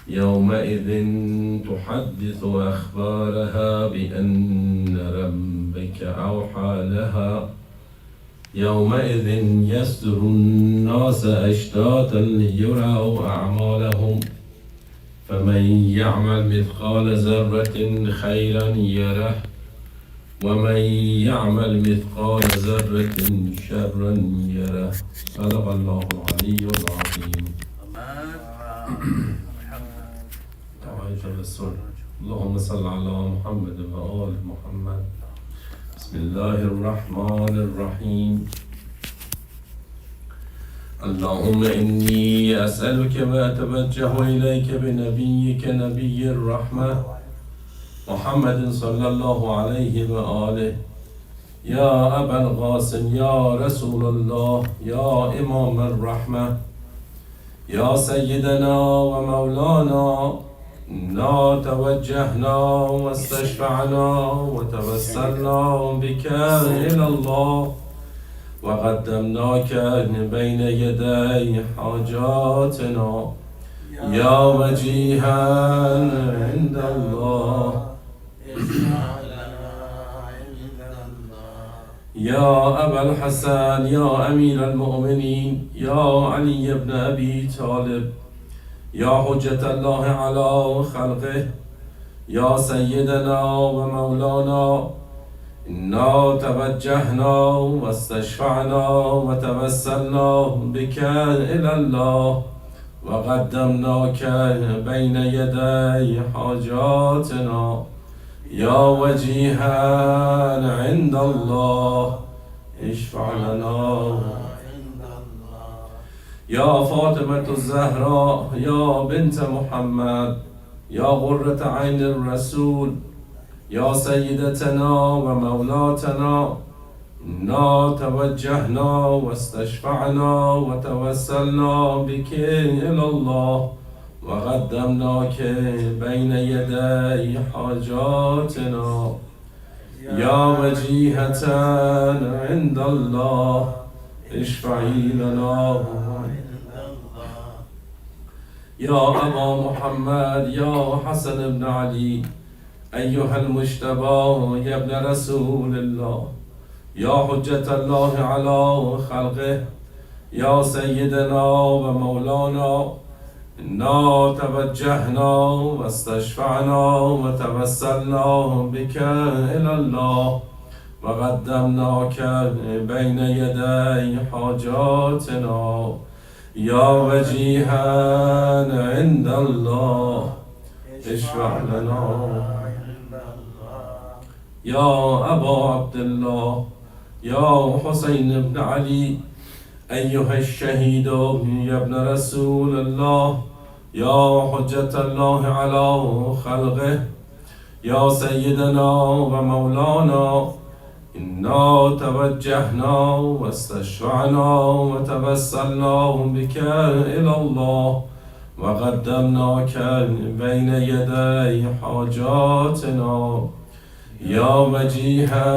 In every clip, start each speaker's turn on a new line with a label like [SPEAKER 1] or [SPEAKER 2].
[SPEAKER 1] يومئذ تحدث أخبارها بأن ربك أوحى لها يومئذ يصدر الناس أشتاتا ليروا أعمالهم فمن يعمل مثقال ذرة خيرا يره ومن يعمل مثقال ذرة شرا يره. صدق الله العلي العظيم. اللهم صل على محمد وآل محمد. بسم الله الرحمن الرحيم. اللهم إني أسألك وأتوجه إليك بنبيك نبي الرحمة محمد صلى الله عليه وآله يا أبا القاسم يا رسول الله يا إمام الرحمة يا سيدنا ومولانا إنا توجهنا واستشفعنا وتوسلنا بك إلى الله وقدمناك بين يدي حاجاتنا يا وجيها عند الله يا أبا الحسن يا أمير المؤمنين يا علي بن أبي طالب يا حجة الله على خلقه يا سيدنا ومولانا إنا توجهنا واستشفعنا وتوسلنا بك إلى الله وقدمناك بين يدي حاجاتنا يا وجيها عند الله اشفع لنا يا فاطمة الزهراء يا بنت محمد يا غرة عين الرسول يا سيدتنا ومولاتنا إنا توجهنا واستشفعنا وتوسلنا بك إلى الله وقدمناك بين يدي حاجاتنا يا وجيهة عند الله اشفعي لنا يا أبا محمد يا حسن بن علي أيها المجتبى يا ابن رسول الله يا حجة الله على خلقه يا سيدنا ومولانا إنا توجهنا واستشفعنا وتوسلنا بك إلى الله وقدمناك بين يدي حاجاتنا يا وجيها عند الله اشفع لنا يا أبا عبد الله يا حسين بن علي أيها الشهيد يا ابن رسول الله يا حجة الله على خلقه يا سيدنا ومولانا إنا توجهنا واستشفعنا وتوسلنا بك إلى الله وقدمناك بين يدي حاجاتنا يا وجيها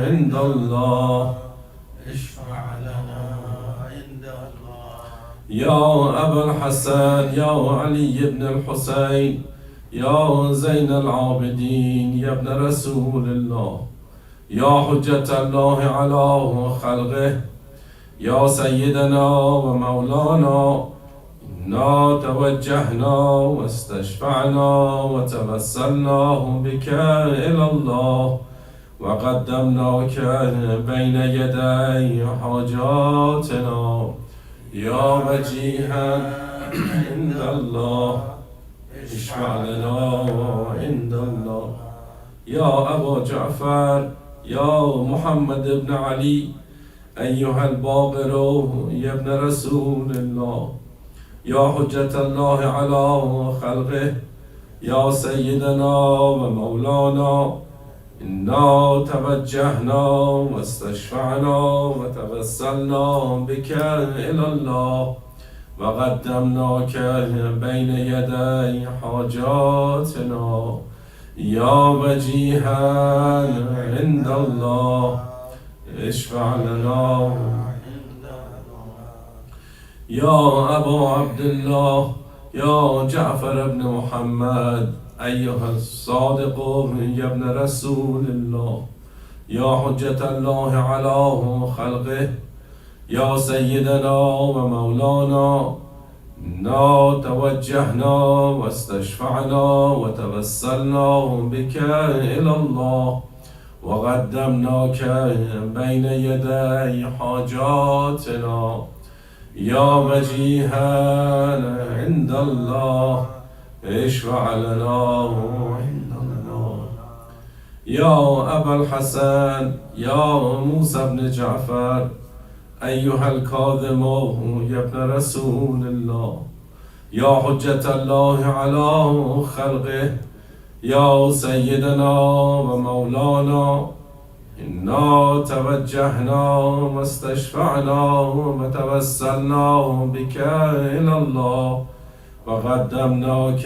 [SPEAKER 1] عند الله اشفع لنا عند الله يا أبا الحسن يا علي بن الحسين يا زين العابدين يا ابن رسول الله يا حجة الله على خلقه يا سيدنا ومولانا إنا توجهنا واستشفعنا وتوسلنا بك إلى الله وقدمناك بين يدي حاجاتنا يا وجيها عند الله اشفع لنا عند الله يا أبا جعفر يا محمد بن علي أيها الباقر يا ابن رسول الله يا حجة الله على خلقه يا سيدنا ومولانا إنا توجهنا واستشفعنا وتوسلنا بك إلى الله وقدمناك بين يدي حاجاتنا يا وجيها عند الله اشفع لنا يا أبا عبد الله يا جعفر بن محمد أيها الصادق يا ابن رسول الله، يا حجة الله على خلقه، يا سيدنا ومولانا، إنا توجهنا واستشفعنا وتوسلنا بك إلى الله، وقدمناك بين يدي حاجاتنا، يا وجيها عند الله اشفع لنا عند الله. يا أبا الحسن يا موسى بن جعفر أيها الكاظم يا ابن رسول الله، يا حجة الله على خلقه، يا سيدنا ومولانا، إنا توجهنا واستشفعنا وتوسلنا بك إلى الله، وقدمناك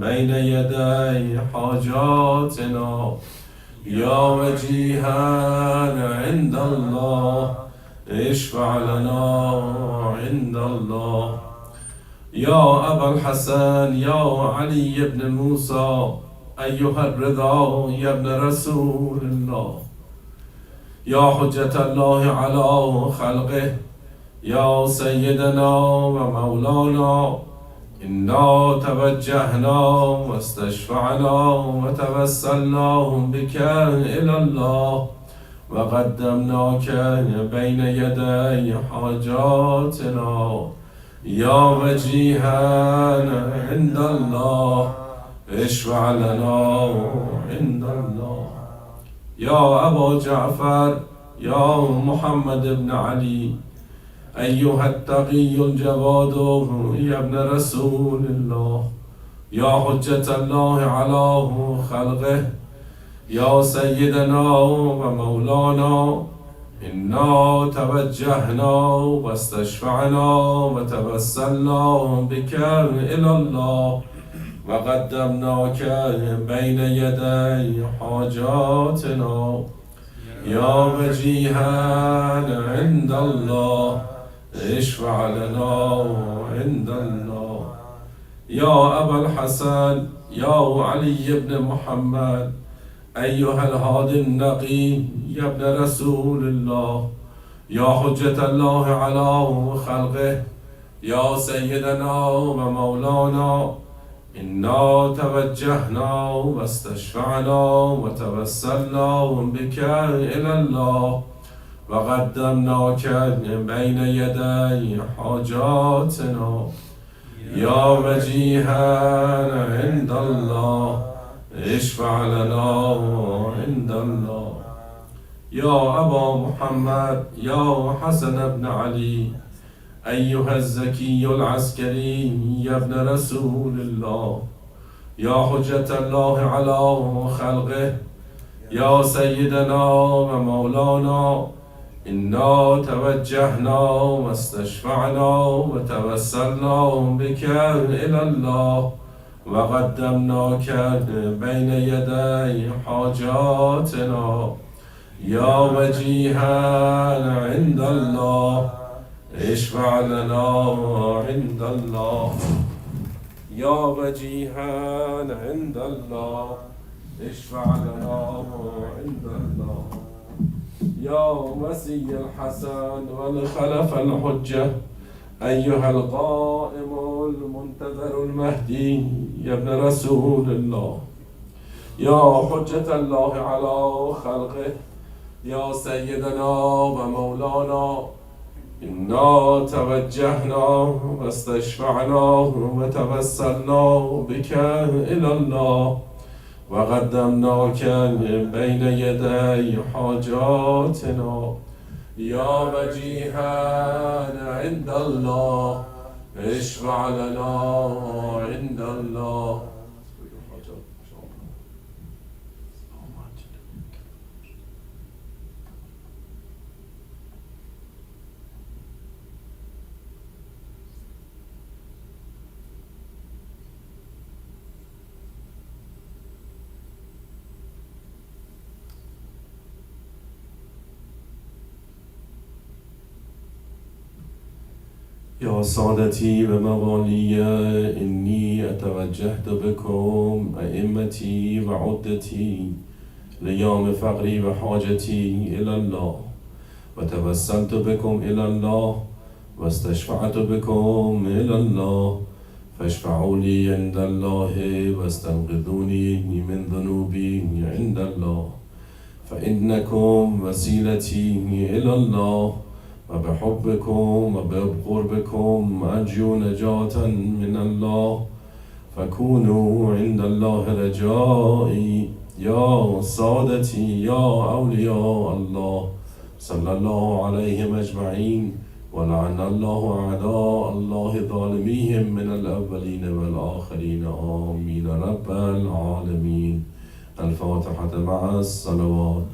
[SPEAKER 1] بين يدي حاجاتنا، يا وجيها عند الله اشفع لنا عند الله. يا أبا الحسن يا علي بن موسى أيها الرضا يا ابن رسول الله، يا حجة الله على خلقه، يا سيدنا ومولانا، إنا توجهنا واستشفعنا وتوسلنا بك إلى الله، وقدمناك بين يدي حاجاتنا، يا وجيها عند الله اشفع لنا عند الله. يا أبا جعفر يا محمد بن علي أيها التقي الجواد يا ابن رسول الله، يا حجة الله على خلقه، يا سيدنا ومولانا، إنا توجهنا واستشفعنا وتوسلنا بك إلى الله، وقدمناك بين يدي حاجاتنا، يا وجيها عند الله اشفع لنا عند الله. يا أبا الحسن يا علي بن محمد أيها الهادي النقي يا ابن رسول الله، يا حجة الله على خلقه، يا سيدنا ومولانا، إنا توجهنا واستشفعنا وتوسلنا بك إلى الله، وقدمناك بين يدي حاجاتنا، يا وجيها عند الله اشفع لنا عند الله. يا أبا محمد يا حسن بن علي أيها الزكي العسكري يا ابن رسول الله، يا حجة الله على خلقه، يا سيدنا ومولانا، إنا توجهنا واستشفعنا وتوسلنا بك إلى الله، وقدمناك بين يدي حاجاتنا، يا وجيها عند الله اشفع لنا عند الله. يا وجيها عند الله اشفع لنا عند الله. يا وسي الحسن والخلف الحجة أيها القائم المنتظر المهدي يا ابن رسول الله، يا حجة الله على خلقه، يا سيدنا ومولانا، إنا توجهنا واستشفعنا وتوسلنا بك إلى الله، وقدمناك بين يدي حاجاتنا، يا وجيها عند الله اشفع لنا عند الله. يا سادتي وموالي، توجهت بكم أئمتي وعدتي ليوم فقري وحاجتي إلى الله، وتوسلت بكم إلى الله، واستشفعت بكم إلى الله، فاشفعوا لي عند الله واستنقذوني من ذنوبي عند الله، فإنكم وسيلتي إلى الله، وبحبكم وبقربكم أرجو نجاة من الله، فكونوا عند الله رجائي يا سادتي يا أولياء الله، صلى الله عليهم أجمعين، ولعن الله أعداء الله ظالميهم من الأولين والآخرين، آمين رب العالمين. الفاتحة مع الصلوات.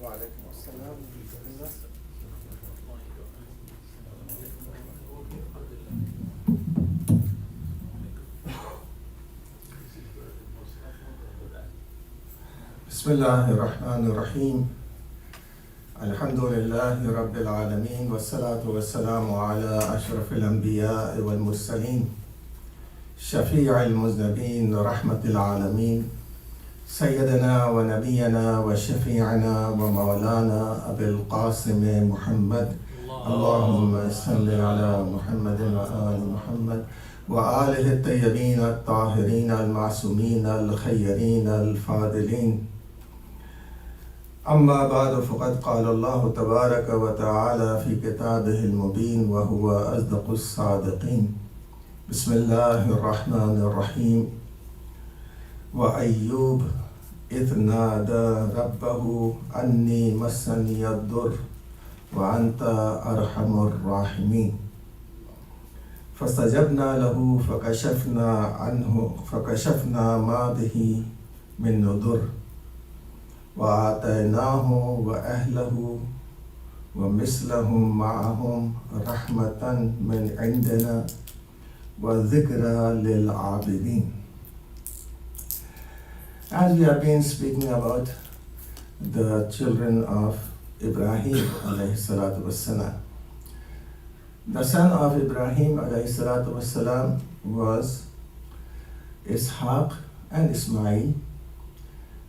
[SPEAKER 2] وعليكم السلام. بسم الله الرحمن الرحيم. الحمد لله رب العالمين، والصلاة والسلام على أشرف الأنبياء والمرسلين، شفيع المذنبين، رحمة العالمين، سيدنا ونبينا وشفيعنا ومولانا أبي القاسم محمد. اللهم صل على محمد وآل محمد وآله الطيبين الطاهرين المعصومين الخيرين الفاضلين. أما بعد، فقد قال الله تبارك وتعالى في كتابه المبين وهو أصدق الصادقين. بسم الله الرحمن الرحيم. وأيوب إذ نادى ربه أني مسني الضر وأنت أرحم الراحمين، فاستجبنا له فكشفنا ما به من ضر، وآتيناه وأهله ومثلهم معهم رحمة من عندنا وذكرى للعابدين. As we have been speaking about the children of Ibrahim alayhi salatu wassalam, the son of Ibrahim alayhi salatu wassalam was Ishaq and Ismail,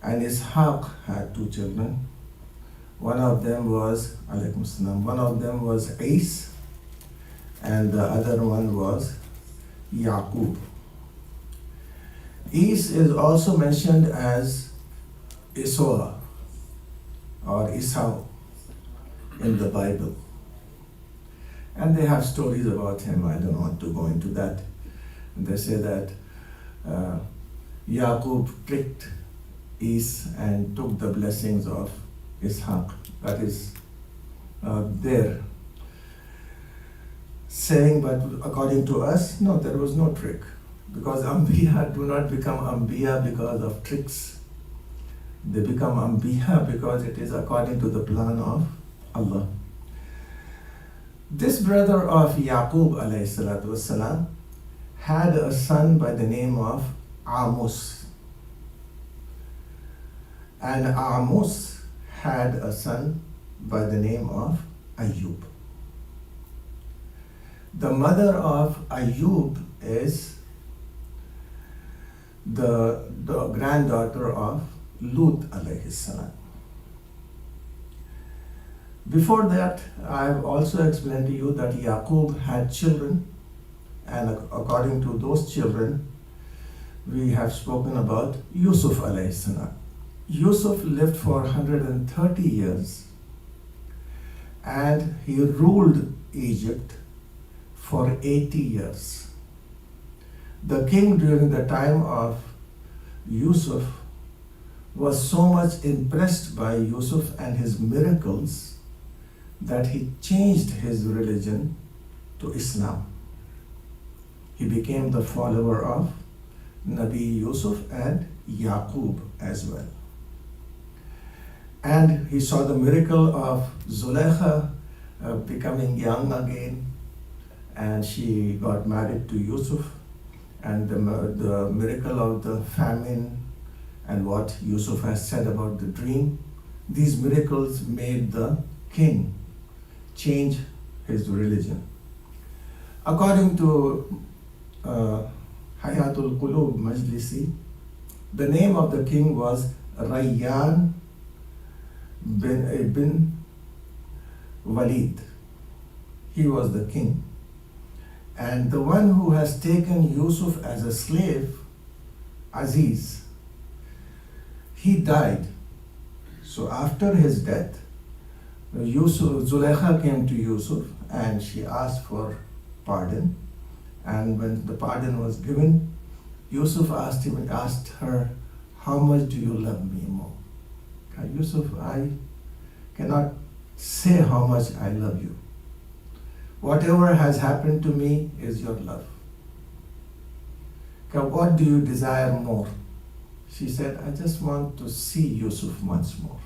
[SPEAKER 2] and Ishaq had two children. One of them was Is, and the other one was Yaqub. Is also mentioned as Esau or Esau in the Bible, and they have stories about him. I don't want to go into that. They say that Yaqub tricked Is and took the blessings of Ishaq. That is their saying, but according to us, no, there was no trick. Because Anbiya do not become Anbiya because of tricks. They become Anbiya because it is according to the plan of Allah. This brother of Yaqub alayhi salatu wassalam had a son by the name of Amos. And Amos had a son by the name of Ayub. The mother of Ayub is the granddaughter of Lut alayhi salam. Before that, I have also explained to you that Yaqub had children, and according to those children, we have spoken about Yusuf alayhi salam. Yusuf lived for 130 years, and he ruled Egypt for 80 years. The king during the time of Yusuf was so much impressed by Yusuf and his miracles that he changed his religion to Islam. He became the follower of Nabi Yusuf and Yaqub as well. And he saw the miracle of Zulaikha becoming young again, and she got married to Yusuf, and the miracle of the famine and what Yusuf has said about the dream. These miracles made the king change his religion. According to Hayatul Qulub Majlisi, the name of the king was Rayyan bin Walid. He was the king. And the one who has taken Yusuf as a slave, Aziz, he died. So after his death, Zulaikha came to Yusuf and she asked for pardon. And when the pardon was given, Yusuf asked her, "How much do you love me more?" Yusuf, I cannot say how much I love you. Whatever has happened to me is your love. What do you desire more? She said, I just want to see Yusuf once more.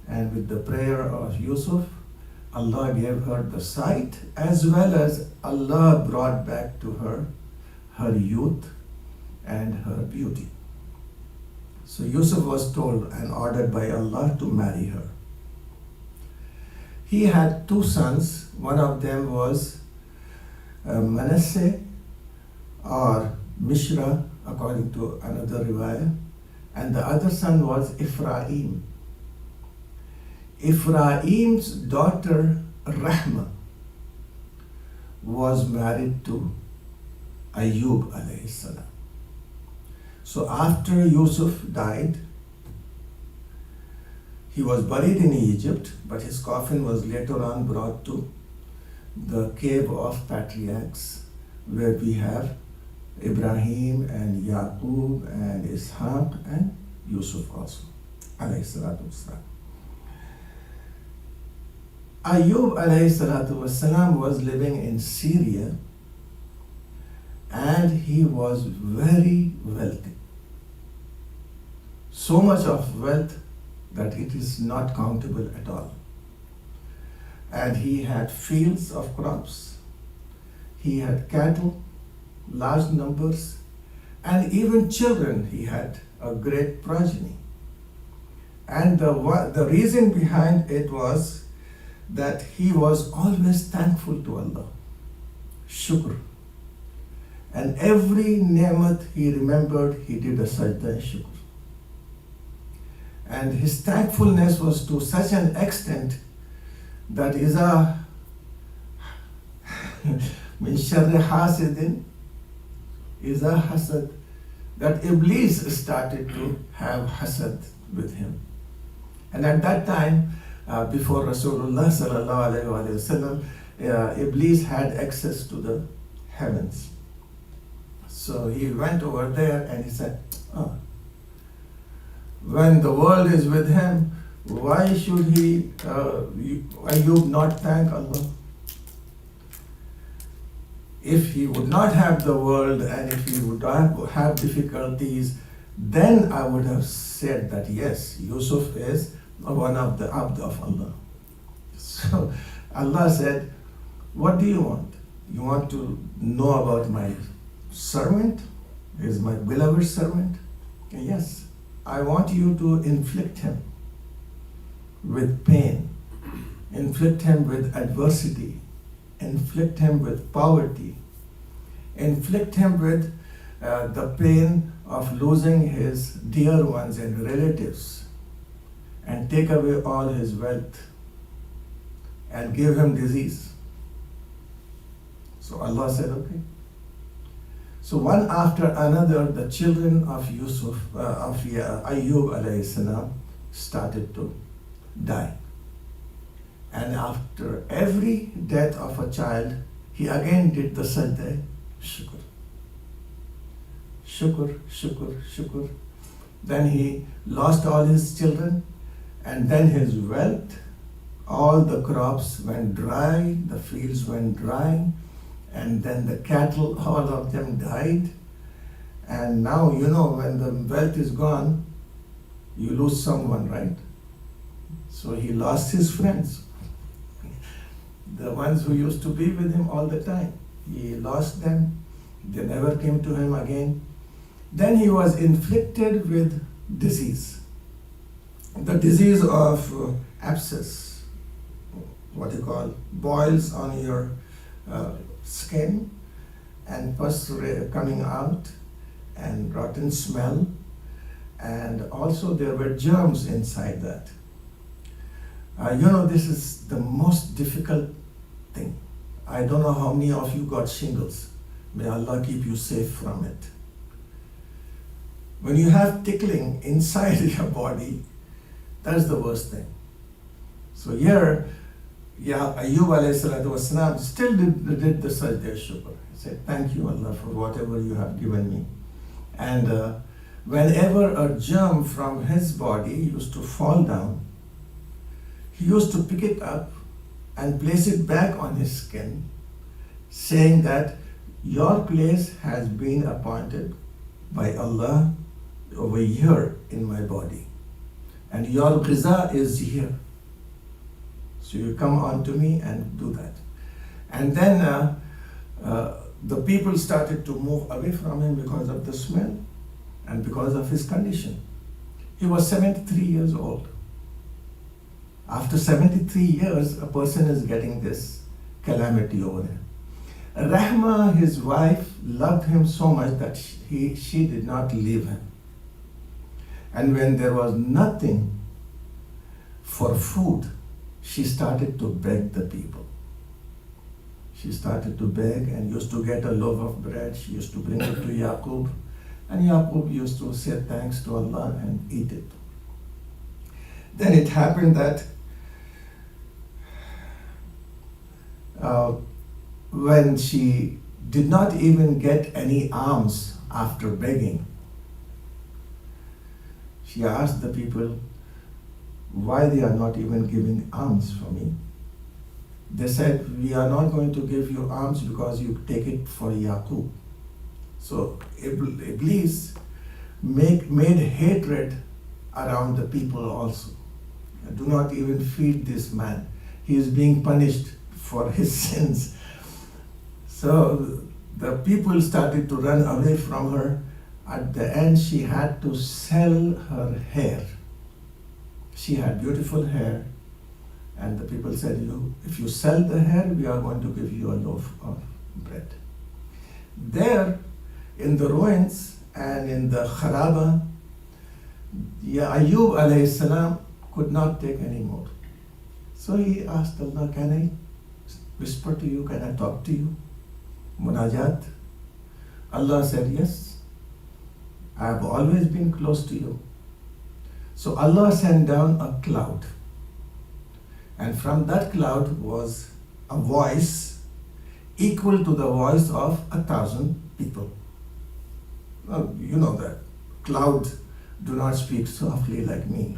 [SPEAKER 2] And with the prayer of Yusuf, Allah gave her the sight, as well as Allah brought back to her her youth and her beauty. So Yusuf was told and ordered by Allah to marry her. He had two sons. One of them was Manasseh or Mishra, according to another riwayah, and the other son was Ephraim. Ephraim's daughter Rahma was married to Ayub alayhi salam. So after Yusuf died, he was buried in Egypt, but his coffin was later on brought to the cave of patriarchs, where we have Ibrahim and Yaqub and Ishaq and Yusuf also, alayhi salatu wasalam. Ayub alayhi salatu wasalam was living in Syria, and he was very wealthy. So much of wealth that it is not countable at all. And he had fields of crops, he had cattle, large numbers, and even children. He had a great progeny. And the reason behind it was that he was always thankful to Allah, shukr. And every ni'mat he remembered, he did a sajda shukr. And his thankfulness was to such an extent that iza min sharri hasidin iza hasad, that Iblis started to have hasad with him. And at that time, before Rasulullah sallallahu alaihi wasallam, Iblis had access to the heavens. So he went over there and he said, oh, when the world is with him, why should he, Ayub, not thank Allah? If he would not have the world and if he would have difficulties, then I would have said that yes, Yusuf is one of the abd of Allah. So Allah said, what do you want? You want to know about my servant? Is my beloved servant? Yes, I want you to inflict him with pain, inflict him with adversity, inflict him with poverty, inflict him with the pain of losing his dear ones and relatives, and take away all his wealth and give him disease. So Allah said, okay. So one after another, the children of Yusuf, of Ayub alayhi salam, started to die. And after every death of a child, he again did the sajda shukr. Shukr, shukr, shukr. Then he lost all his children, and then his wealth all the crops went dry, the fields went dry, and then the cattle, all of them died. And now, when the wealth is gone, you lose someone, right? So he lost his friends, the ones who used to be with him all the time. He lost them. They never came to him again. Then he was inflicted with disease. The disease of abscess, what you call boils on your skin, and pus coming out, and rotten smell, and also there were germs inside that. This is the most difficult thing. I don't know how many of you got shingles. May Allah keep you safe from it. When you have tickling inside your body, that's the worst thing. So here, Ayyub alayhi salatu wasalam still did the sajda shukr. He said, thank you Allah for whatever you have given me. And whenever a germ from his body used to fall down, he used to pick it up and place it back on his skin, saying that your place has been appointed by Allah over here in my body, and your ghiza is here. So you come on to me and do that. And then the people started to move away from him because of the smell and because of his condition. He was 73 years old. After 73 years, a person is getting this calamity over him. Rahma, his wife, loved him so much that she did not leave him. And when there was nothing for food, she started to beg the people. She started to beg and used to get a loaf of bread. She used to bring it to Yaqub, and Yaqub used to say thanks to Allah and eat it. Then it happened that when she did not even get any alms after begging, she asked the people why they are not even giving alms for me. They said, we are not going to give you alms because you take it for Yaqub. So Iblis made hatred around the people also. Do not even feed this man. He is being punished for his sins. So the people started to run away from her. At the end, she had to sell her hair. She had beautiful hair, and the people said, if you sell the hair, we are going to give you a loaf of bread. There, in the ruins and in the kharaba, Ayyub alayhi salam could not take any more. So he asked Allah, can I whisper to you? Can I talk to you? Munajat. Allah said, yes, I have always been close to you. So Allah sent down a cloud, and from that cloud was a voice equal to the voice of 1,000 people. Well, you know that clouds do not speak softly like me.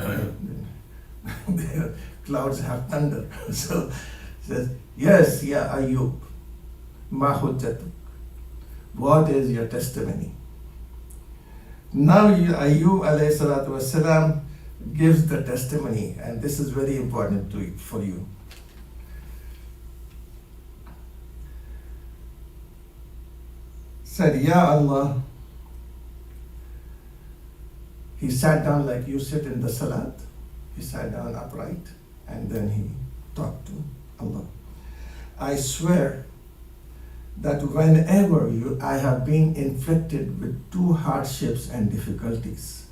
[SPEAKER 2] Clouds have thunder. So it says, yes, ya Ayyub, ma hujjatuk. What is your testimony? Now Ayyub alayhi salatu wasalam gives the testimony, and this is very important for you. Said, Ya Allah, he sat down like you sit in the salat. He sat down upright, and then he talked to Allah. I swear that whenever I have been inflicted with 2 hardships and difficulties,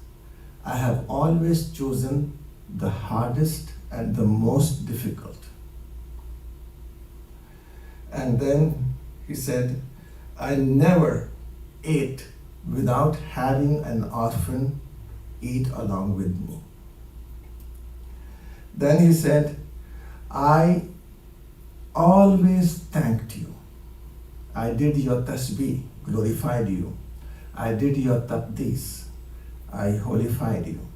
[SPEAKER 2] I have always chosen the hardest and the most difficult. And then he said, I never ate without having an orphan eat along with me. Then he said, I always thanked you. I did your tasbih, glorified you. I did your taqdees, I holified you.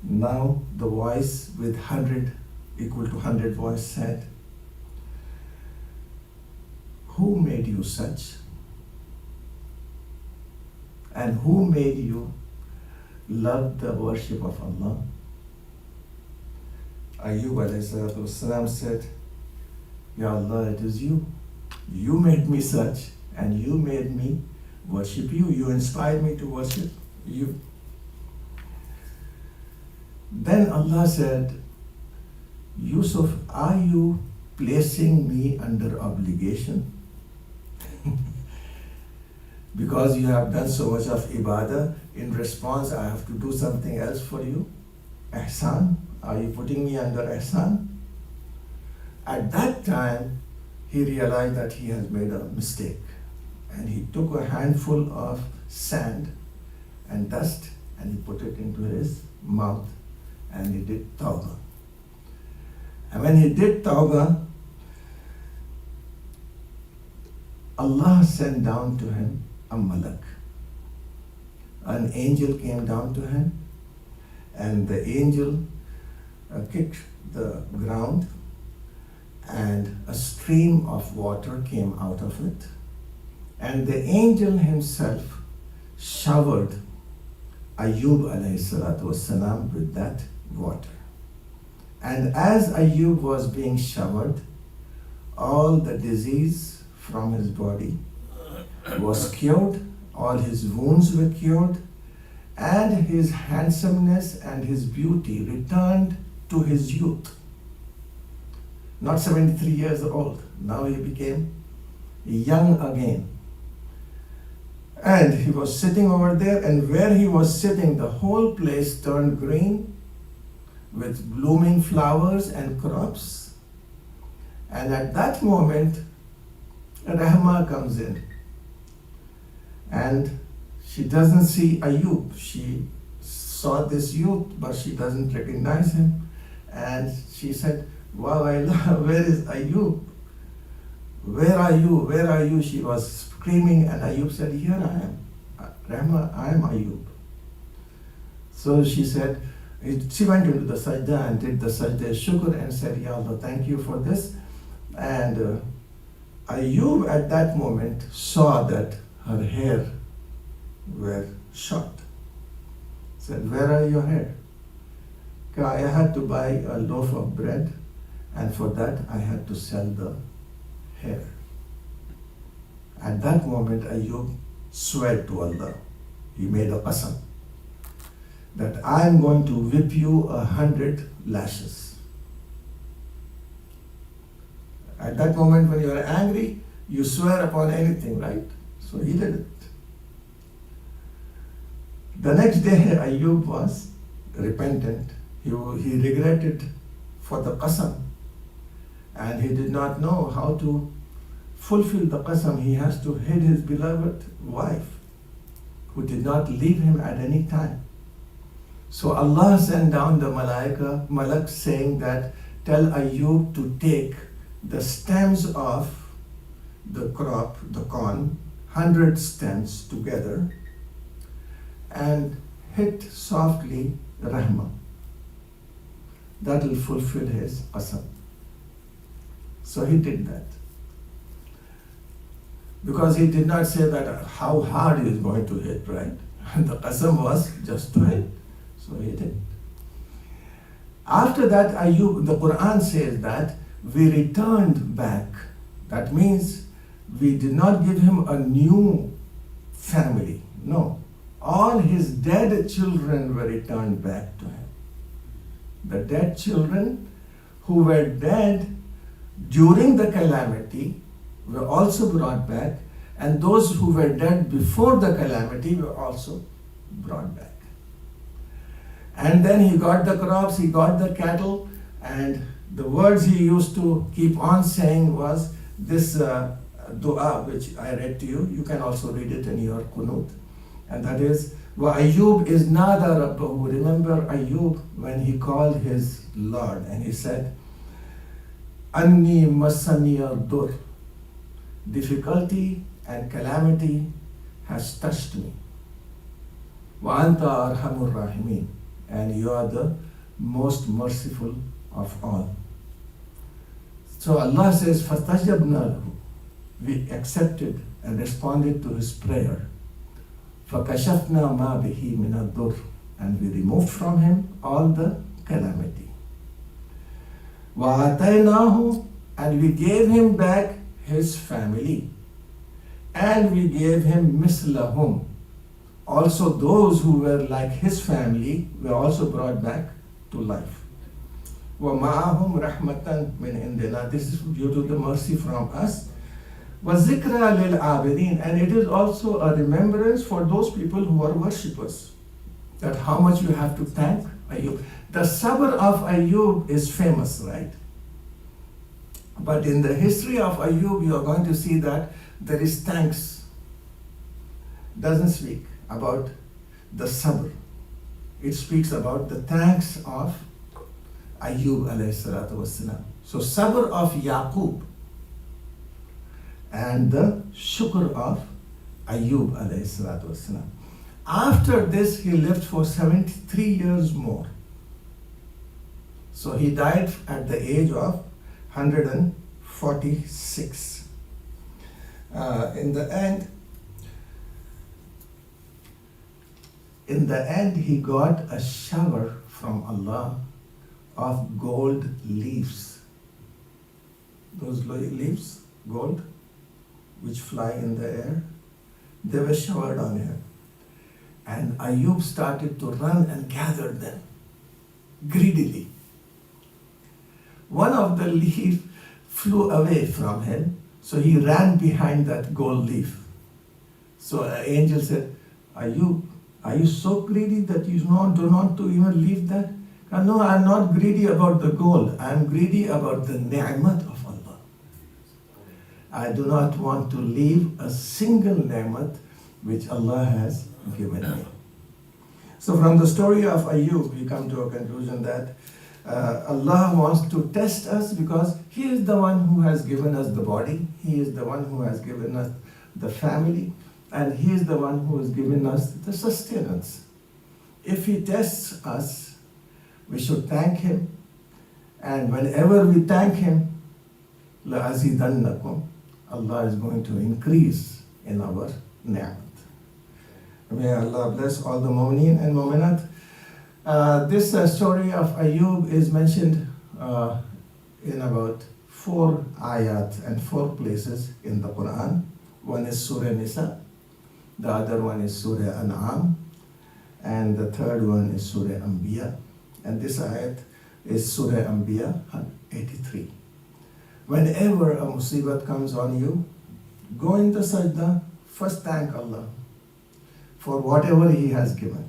[SPEAKER 2] Now the voice with 100 equal to 100 voice said, who made you such? And who made you love the worship of Allah? Ayub alayhi salam said, Ya Allah, it is you. You made me such, and you made me worship you. You inspired me to worship you. Then Allah said, Yusuf, are you placing me under obligation? Because you have done so much of ibadah, in response I have to do something else for you? Ihsan? Are you putting me under ihsan? At that time, he realized that he has made a mistake. And he took a handful of sand and dust and he put it into his mouth and he did tawbah. And when he did tawbah, Allah sent down to him a malak. An angel came down to him, and the angel kicked the ground, and a stream of water came out of it. And the angel himself showered Ayub alayhi salatu wassalam with that water. And as Ayub was being showered, all the disease from his body was cured, all his wounds were cured, and his handsomeness and his beauty returned to his youth. Not 73 years old, now he became young again. And he was sitting over there, and where he was sitting, the whole place turned green with blooming flowers and crops. And at that moment, Rahma comes in. And she doesn't see Ayub. She saw this youth, but she doesn't recognize him. And she said, wow, where is Ayub? Where are you? Where are you? She was screaming, and Ayub said, here I am. Rahma, I am Ayub. So she said, she went into the sajda and did the sajda shukr and said, Ya Allah, thank you for this. And Ayub at that moment saw that her hair were short. Said, where are your hair? I had to buy a loaf of bread, and for that I had to sell the hair. At that moment Ayub swore to Allah. He made a qasam that I am going to whip you 100 lashes. At that moment when you are angry, you swear upon anything, right? So he did it. The next day Ayub was repentant. He regretted for the qasam, and he did not know how to fulfill the qasam. He has to hid his beloved wife, who did not leave him at any time. So Allah sent down the malak saying that, tell Ayub to take the stems of the crop, the corn, 100 stems together, and hit softly Rahma. That will fulfill his qasam. So he did that. Because he did not say that how hard he is going to hit, right? The qasam was just to hit. So he did. After that, Ayub, the Quran says that we returned back. That means we did not give him a new family. No. All his dead children were returned back to him. The dead children who were dead during the calamity were also brought back, and those who were dead before the calamity were also brought back. And then he got the crops, he got the cattle, and the words he used to keep on saying was this dua which I read to you. You can also read it in your kunut. And that is, Wa Ayub is nada rabbahu. Remember Ayub when he called his Lord and he said, Anni masaniya dur. Difficulty and calamity has touched me. Wa anta arhamur rahimin. and you are the most merciful of all. So Allah says, فَاسْتَجَبْنَا لَهُ. We accepted and responded to his prayer. فَكَشَفْنَا مَا بِهِ مِنَ الضُّرِّ. And we removed from him all the calamity. وَآتَيْنَاهُ. And we gave him back his family. And we gave him مِثْلَهُمْ. Also those who were like his family were also brought back to life. وَمَعَهُمْ رَحْمَةً مِنْ عِنْدِنَا. This is due to the mercy from us. وَذِكْرَى لِلْعَابِدِينَ. And it is also a remembrance for those people who are worshippers. That how much you have to thank Ayub. The sabr of Ayub is famous, right? But in the history of Ayub, you are going to see that there is thanks. Doesn't speak about the sabr. It speaks about the thanks of Ayub alayhi salatu wassalam. So sabr of Yaqub and the shukr of Ayub alayhi salatu wassalam. After this, he lived for 73 years more. So he died at the age of 146. In the end, he got a shower from Allah of gold leaves. Those leaves, gold, which fly in the air, they were showered on him. And Ayub started to run and gather them greedily. One of the leaves flew away from him, so he ran behind that gold leaf. So an angel said, Ayub, are you so greedy that you do not to even leave that? No, I am not greedy about the gold. I am greedy about the ni'mat of Allah. I do not want to leave a single ni'mat which Allah has given me. So from the story of Ayub, we come to a conclusion that Allah wants to test us because He is the one who has given us the body. He is the one who has given us the family. And He is the one who has given us the sustenance. If He tests us, we should thank Him. And whenever we thank Him, لَأَزِيدَنَّكُمْ, Allah is going to increase in our ni'mat. May Allah bless all the mu'mineen and mu'minat. This story of Ayub is mentioned in about 4 ayat and 4 places in the Quran. One is Surah Nisa, the other one is Surah An'am, and the third one is Surah Anbiya. And this ayat is Surah Anbiya 83. Whenever a musibat comes on you, go in the sajda, first thank Allah for whatever He has given.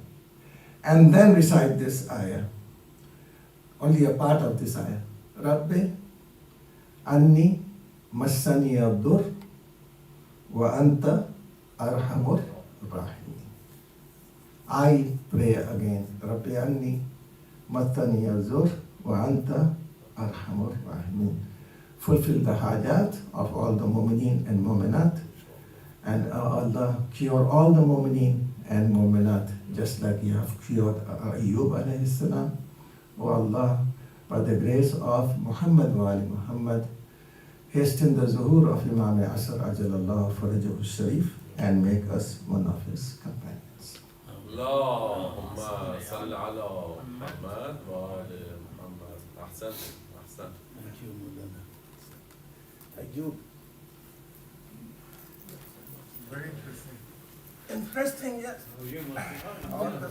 [SPEAKER 2] And then recite this ayah. Only a part of this ayah. Rabbi anni massani abdur wa anta arhamur rahim. I pray again. Rabbi anni massani abdur wa anta arhamur rahim. Fulfill the hajat of all the mu'mineen and mu'minat. And Allah cure all the mu'mineen and mu'minat, just like You have cured Ayub alayhi salam. O Allah, by the grace of Muhammad wa ali Muhammad, hasten the zuhur of Imam Asr ajalallahu farajahu sharif and make us one of his companions.
[SPEAKER 1] Allahumma salli ala Muhammad wa ali Muhammad. Ahsan, ahsan.
[SPEAKER 2] Thank you, Mulana. Ayub.
[SPEAKER 3] Very interesting.
[SPEAKER 2] Interesting, yes.
[SPEAKER 3] Oh, you must be.
[SPEAKER 2] All the